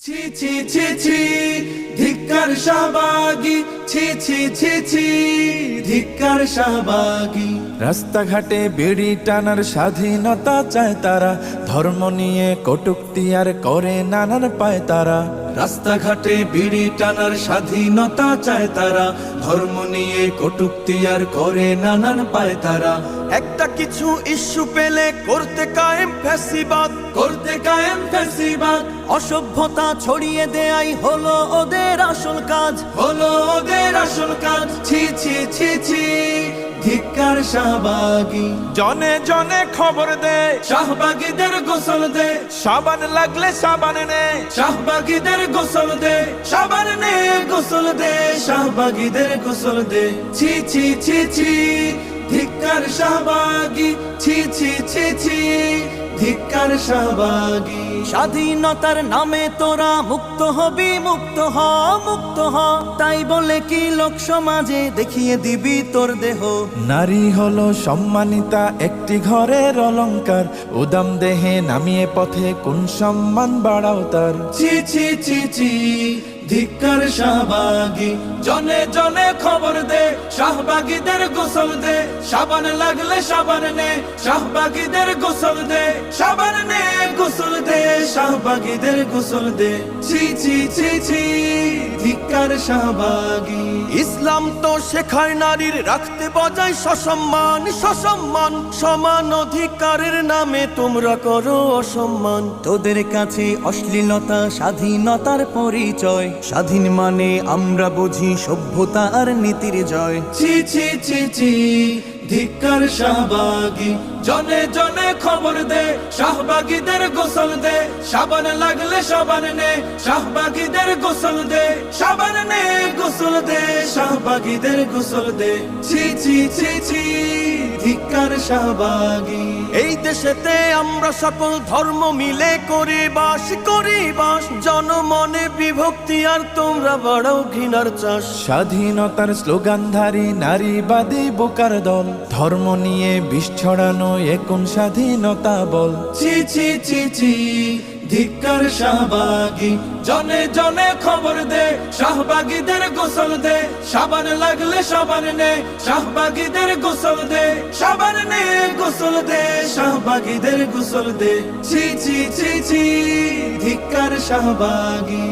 ছি ছি ছি ছি ধিক্কার শাহবাগী, ছি ছি ছি ছি ধিক্কার শাহবাগী। রাস্তাঘাটে বিড়ি টানার স্বাধীনতা চায় তারা, ধর্ম নিয়ে কটূক্তি আর করে নানান পায় তারা। রাস্তাঘাটে বিড়ি টানার স্বাধীনতা চায় তারা, ধর্ম নিয়ে কটূক্তি আর করে নানান পায় তারা। একটা কিছু ইস্যু পেলে করতে কায়েম ফ্যাসিবাদ, করতে কায়েম ফ্যাসিবাদ। অসভ্যতা ছড়িয়ে দেয়াই হলো ওদের আসল কাজ, হলো ওদের আসল কাজ। ছি ছি ছি ছি ধিক্কার শাহবাগী। জনে জনে খবর দে, শাহবাগীদের গোসল দে, সাবান লাগলে সাবান নে। শাহবাগীদের গোসল দে, সাবান নে গোসল দে, শাহবাগীদের গোসল দে। ছি ছি ছি ছি ধিক্কার শাহবাগী, ছি ছি ছি ছি ধিক্কার শাহবাগী। স্বাধীনতার নামে তোরা মুক্ত হবি, মুক্ত হ, মুক্ত হ। তাই বলে কি লোক সমাজে দেখিয়ে দিবি তোর দেহ? নারী হলো সম্মানিতা একটি ঘরের অলংকার, উদাম দেহে নামিয়ে পথে কোন সম্মান বাড়াও তার। ছি ছি ছি ছি ধিক্কার শাহবাগী। জনে জনে খবর দে, শাহবাগীদের গোসল দে, সাবান লাগলে সাবান নে, শাহবাগীদের গোসল দে, সাবান নে গোসল দে, শাহবাগীদের গোসল দে। ছি ছি ছি ছি ধিক্কার শাহবাগী। ইসলাম তো শেখায় নারীর রাখতে বজায় সসম্মান, সসম্মান। সমান অধিকারের নামে তোমরা করো অসম্মান। তোদের কাছে অশ্লীলতা স্বাধীনতার পরিচয়, স্বাধীন মানে আমরা বুঝি সভ্যতা আর নীতির জয়। ছি ছি ছি ছি ধিক্কার শাহবাগী। জনে জনে খবর দে, শাহবাগীদের গোসল দে, সাবান লাগলে সাবান নে, শাহবাগীদের গোসল দে, সাবান নে গোসল দে, শাহবাগীদের গোসল দে। ছি ছি ছি ছি ধিক্কার শাহবাগী। এই দেশেতে আমরা সকল ধর্ম মিলে করি বাস, করি বাস। জনমনে বিভক্তি আর তোমরা বাড়াও ঘৃণার চাষ। স্বাধীনতার স্লোগানধারী নারীবাদী বোকার দল, ধর্ম নিয়ে বিষ ছড়ানো এখন স্বাধীনতা বল। ছি ছি ছি ছি ধিক্কার শাহবাগী। জনে জনে খবর দে, শাহবাগীদের গোসল দে, সাবান লাগলে সাবান নে, শাহবাগীদের গোসল দে, সাবান নে গোসল দে, শাহবাগীদের গোসল দে। ছি ছি ছি ছি ধিক্কার শাহবাগী।